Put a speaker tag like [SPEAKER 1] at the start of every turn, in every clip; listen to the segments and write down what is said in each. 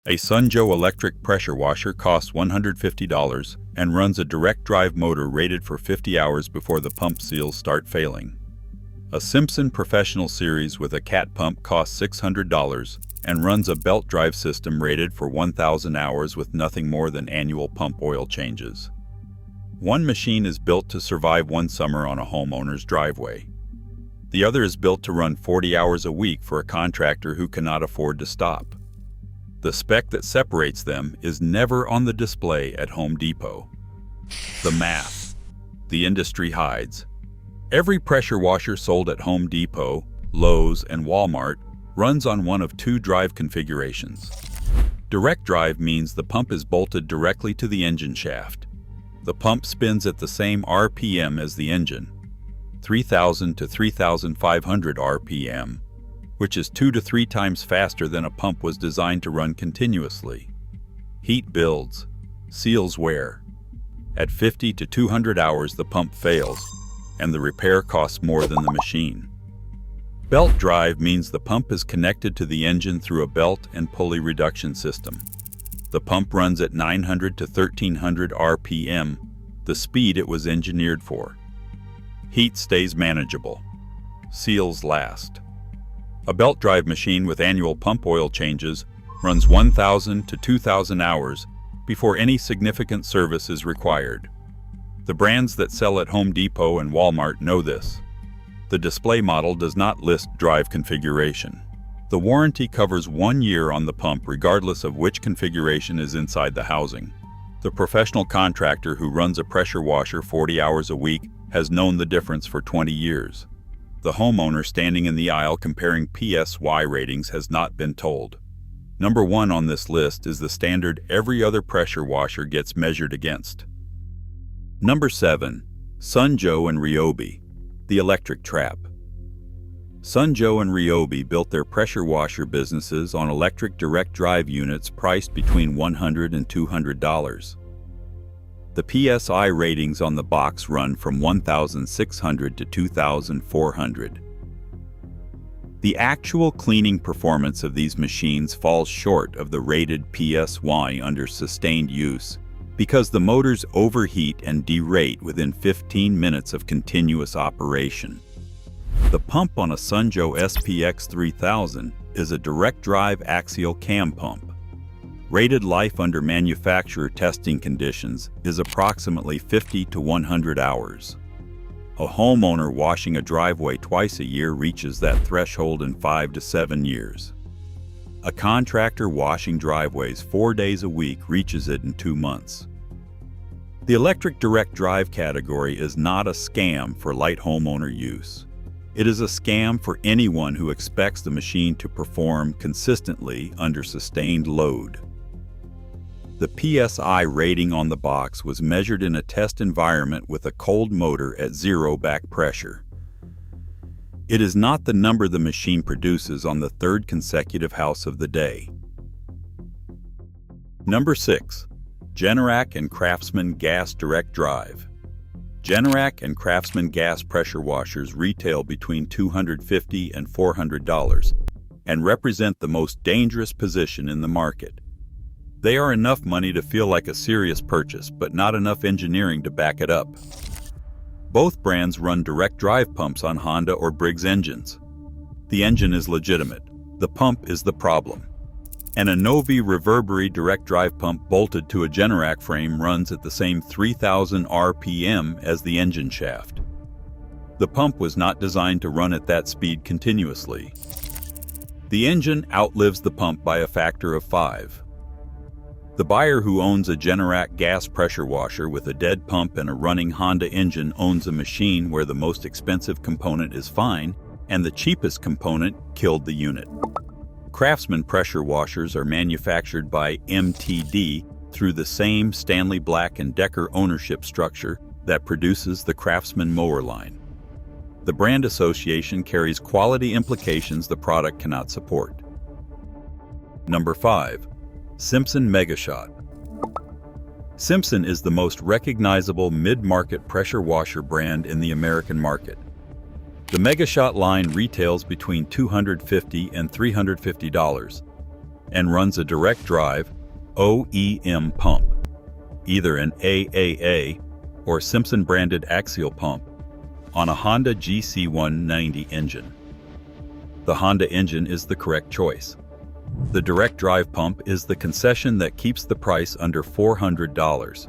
[SPEAKER 1] A Sunjoe electric pressure washer costs $150 and runs a direct drive motor rated for 50 hours before the pump seals start failing. A Simpson Professional Series with a cat pump costs $600 and runs a belt drive system rated for 1,000 hours with nothing more than annual pump oil changes. One machine is built to survive one summer on a homeowner's driveway. The other is built to run 40 hours a week for a contractor who cannot afford to stop. The spec that separates them is never on the display at Home Depot. The math. The industry hides. Every pressure washer sold at Home Depot, Lowe's, and Walmart runs on one of two drive configurations. Direct drive means the pump is bolted directly to the engine shaft. The pump spins at the same RPM as the engine, 3,000 to 3,500 RPM, which is 2 to 3 times faster than a pump was designed to run continuously. Heat builds, seals wear. At 50 to 200 hours, the pump fails, and the repair costs more than the machine. Belt drive means the pump is connected to the engine through a belt and pulley reduction system. The pump runs at 900 to 1,300 RPM, the speed it was engineered for. Heat stays manageable. Seals last. A belt drive machine with annual pump oil changes runs 1,000 to 2,000 hours before any significant service is required. The brands that sell at Home Depot and Walmart know this. The display model does not list drive configuration. The warranty covers 1 year on the pump regardless of which configuration is inside the housing. The professional contractor who runs a pressure washer 40 hours a week has known the difference for 20 years. The homeowner standing in the aisle comparing PSY ratings has not been told. Number 1 on this list is the standard every other pressure washer gets measured against. Number 7. Sunjoe and Ryobi, the electric trap. Sunjoe and Ryobi built their pressure washer businesses on electric direct drive units priced between $100 and $200. The PSI ratings on the box run from 1,600 to 2,400. The actual cleaning performance of these machines falls short of the rated PSY under sustained use because the motors overheat and derate within 15 minutes of continuous operation. The pump on a Sunjoe SPX 3000 is a direct drive axial cam pump. Rated life under manufacturer testing conditions is approximately 50 to 100 hours. A homeowner washing a driveway twice a year reaches that threshold in 5 to 7 years. A contractor washing driveways 4 days a week reaches it in 2 months. The electric direct drive category is not a scam for light homeowner use. It is a scam for anyone who expects the machine to perform consistently under sustained load. The PSI rating on the box was measured in a test environment with a cold motor at 0 back pressure. It is not the number the machine produces on the 3rd consecutive house of the day. Number 6. Generac and Craftsman Gas Direct Drive. Generac and Craftsman gas pressure washers retail between $250 and $400 and represent the most dangerous position in the market. They are enough money to feel like a serious purchase, but not enough engineering to back it up. Both brands run direct drive pumps on Honda or Briggs engines. The engine is legitimate. The pump is the problem. An Innovi Reverbery direct drive pump bolted to a Generac frame runs at the same 3,000 RPM as the engine shaft. The pump was not designed to run at that speed continuously. The engine outlives the pump by a factor of 5. The buyer who owns a Generac gas pressure washer with a dead pump and a running Honda engine owns a machine where the most expensive component is fine and the cheapest component killed the unit. Craftsman pressure washers are manufactured by MTD through the same Stanley Black & Decker ownership structure that produces the Craftsman mower line. The brand association carries quality implications the product cannot support. Number 5. Simpson Megashot. Simpson is the most recognizable mid-market pressure washer brand in the American market. The Megashot line retails between $250 and $350. and runs a direct drive OEM pump, either an AAA or Simpson branded axial pump, on a Honda GC190 engine. The Honda engine is the correct choice. The direct drive pump is the concession that keeps the price under $400.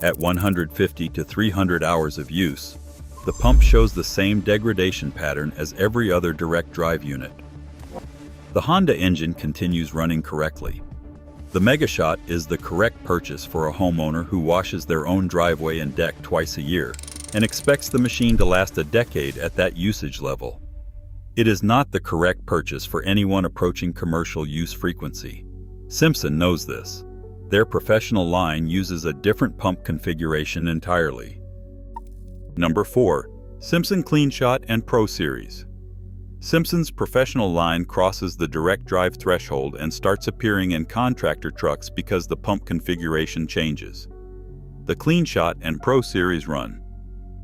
[SPEAKER 1] At 150 to 300 hours of use, the pump shows the same degradation pattern as every other direct drive unit. The Honda engine continues running correctly. The Megashot is the correct purchase for a homeowner who washes their own driveway and deck twice a year and expects the machine to last a decade at that usage level. It is not the correct purchase for anyone approaching commercial use frequency. Simpson knows this. Their professional line uses a different pump configuration entirely. Number 4. Simpson CleanShot and Pro Series. Simpson's professional line crosses the direct drive threshold and starts appearing in contractor trucks because the pump configuration changes. The CleanShot and Pro Series run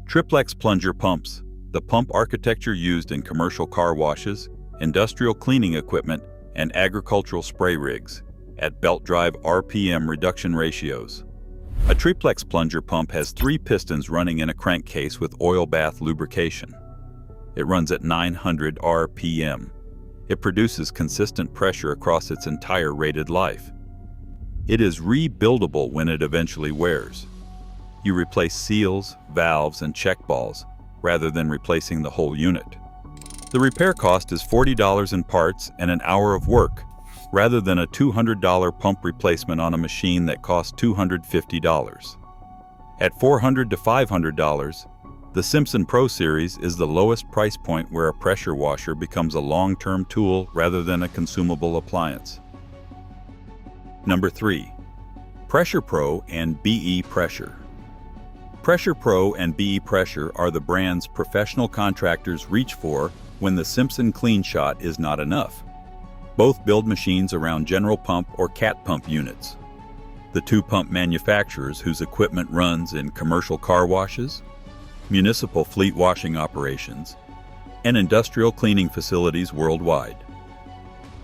[SPEAKER 1] triplex plunger pumps, the pump architecture used in commercial car washes, industrial cleaning equipment, and agricultural spray rigs, at belt drive RPM reduction ratios. A triplex plunger pump has 3 pistons running in a crankcase with oil bath lubrication. It runs at 900 RPM. It produces consistent pressure across its entire rated life. It is rebuildable when it eventually wears. You replace seals, valves, and check balls, rather than replacing the whole unit. The repair cost is $40 in parts and an hour of work, rather than a $200 pump replacement on a machine that costs $250. At $400 to $500, the Simpson Pro Series is the lowest price point where a pressure washer becomes a long-term tool rather than a consumable appliance. Number 3. Pressure Pro and BE Pressure. Pressure Pro and BE Pressure are the brands professional contractors reach for when the Simpson CleanShot is not enough. Both build machines around general pump or cat pump units. The 2 pump manufacturers whose equipment runs in commercial car washes, municipal fleet washing operations, and industrial cleaning facilities worldwide.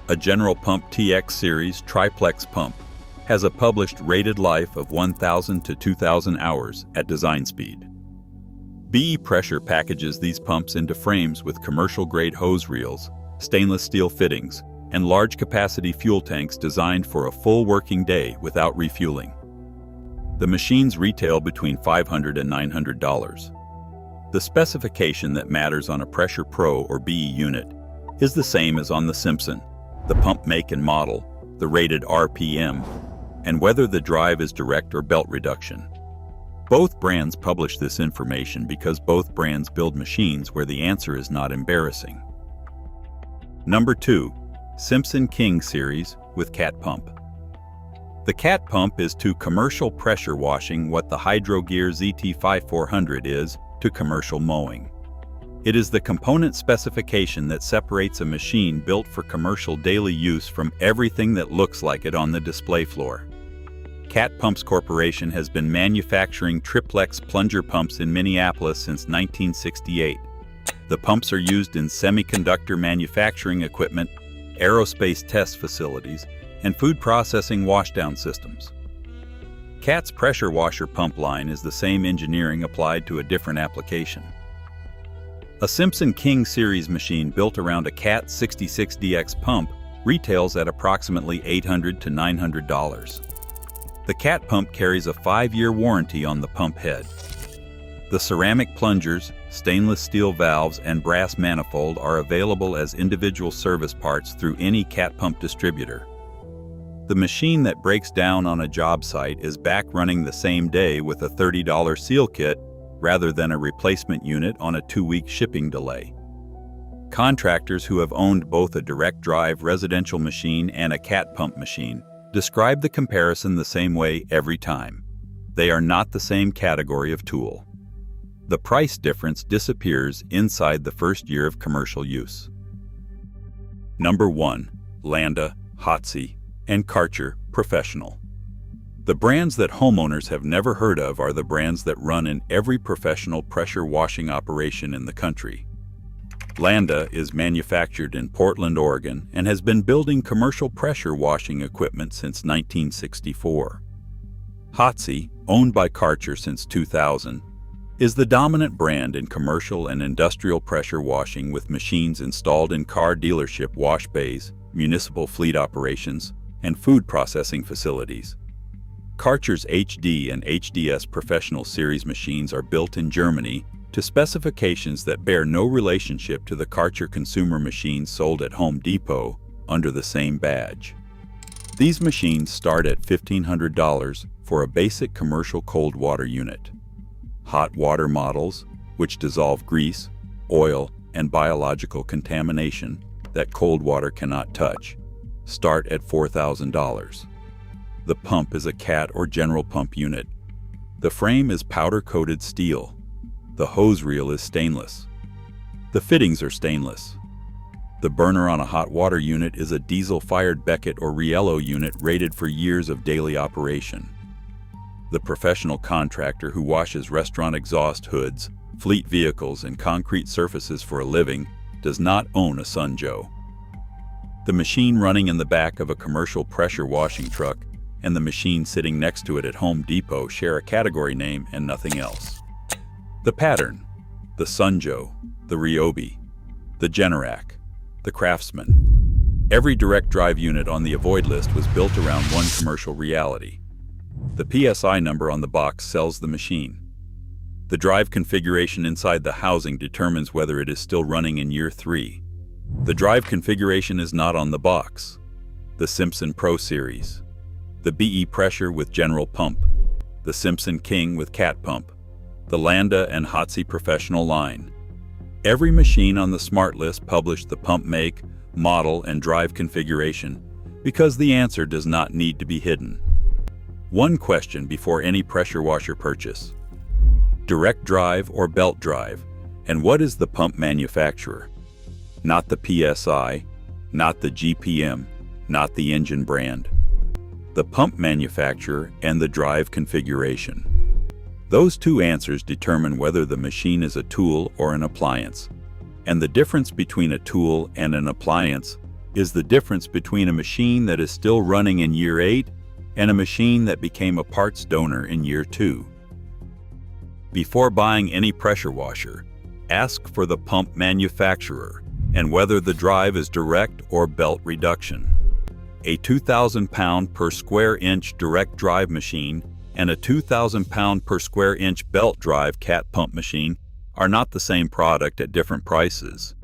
[SPEAKER 1] A General Pump TX Series triplex pump has a published rated life of 1,000 to 2,000 hours at design speed. BE Pressure packages these pumps into frames with commercial-grade hose reels, stainless steel fittings, and large-capacity fuel tanks designed for a full working day without refueling. The machines retail between $500 and $900. The specification that matters on a Pressure Pro or BE unit is the same as on the Simpson: the pump make and model, the rated RPM, and whether the drive is direct or belt reduction. Both brands publish this information because both brands build machines where the answer is not embarrassing. Number 2. Simpson King Series with Cat Pump. The Cat Pump is to commercial pressure washing what the Hydrogear ZT5400 is to commercial mowing. It is the component specification that separates a machine built for commercial daily use from everything that looks like it on the display floor. Cat Pumps Corporation has been manufacturing triplex plunger pumps in Minneapolis since 1968. The pumps are used in semiconductor manufacturing equipment, aerospace test facilities, and food processing washdown systems. Cat's pressure washer pump line is the same engineering applied to a different application. A Simpson King Series machine built around a Cat 66DX pump retails at approximately $800 to $900. The Cat pump carries a 5-year warranty on the pump head. The ceramic plungers, stainless steel valves, and brass manifold are available as individual service parts through any Cat pump distributor. The machine that breaks down on a job site is back running the same day with a $30 seal kit rather than a replacement unit on a 2-week shipping delay. Contractors who have owned both a direct drive residential machine and a Cat pump machine describe the comparison the same way every time. They are not the same category of tool. The price difference disappears inside the first year of commercial use. Number 1. Landa, Hotsy, and Karcher Professional. The brands that homeowners have never heard of are the brands that run in every professional pressure washing operation in the country. Landa is manufactured in Portland, Oregon, and has been building commercial pressure washing equipment since 1964. Hotsy, owned by Karcher since 2000, is the dominant brand in commercial and industrial pressure washing with machines installed in car dealership wash bays, municipal fleet operations, and food processing facilities. Karcher's HD and HDS Professional Series machines are built in Germany to specifications that bear no relationship to the Karcher consumer machines sold at Home Depot under the same badge. These machines start at $1,500 for a basic commercial cold water unit. Hot water models, which dissolve grease, oil, and biological contamination that cold water cannot touch, start at $4,000. The pump is a CAT or general pump unit. The frame is powder-coated steel. The hose reel is stainless. The fittings are stainless. The burner on a hot water unit is a diesel-fired Beckett or Riello unit rated for years of daily operation. The professional contractor who washes restaurant exhaust hoods, fleet vehicles, and concrete surfaces for a living does not own a Sunjoe. The machine running in the back of a commercial pressure washing truck and the machine sitting next to it at Home Depot share a category name and nothing else. The pattern, the Sunjoe, the Ryobi, the Generac, the Craftsman. Every direct drive unit on the Avoid list was built around one commercial reality. The PSI number on the box sells the machine. The drive configuration inside the housing determines whether it is still running in year 3. The drive configuration is not on the box. The Simpson Pro Series, the BE Pressure with General Pump, the Simpson King with Cat Pump, the Landa and Hotsy Professional line. Every machine on the Smart List published the pump make, model, and drive configuration because the answer does not need to be hidden. One question before any pressure washer purchase: direct drive or belt drive, and what is the pump manufacturer? Not the PSI, not the GPM, not the engine brand. The pump manufacturer and the drive configuration. Those two answers determine whether the machine is a tool or an appliance. And the difference between a tool and an appliance is the difference between a machine that is still running in year 8 and a machine that became a parts donor in year 2. Before buying any pressure washer, ask for the pump manufacturer and whether the drive is direct or belt reduction. A 2,000 pound per square inch direct drive machine and a 2,000 pound per square inch belt drive cat pump machine are not the same product at different prices.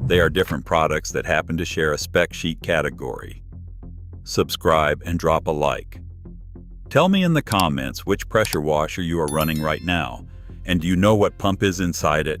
[SPEAKER 1] They are different products that happen to share a spec sheet category. Subscribe and drop a like. Tell me in the comments which pressure washer you are running right now, and do you know what pump is inside it?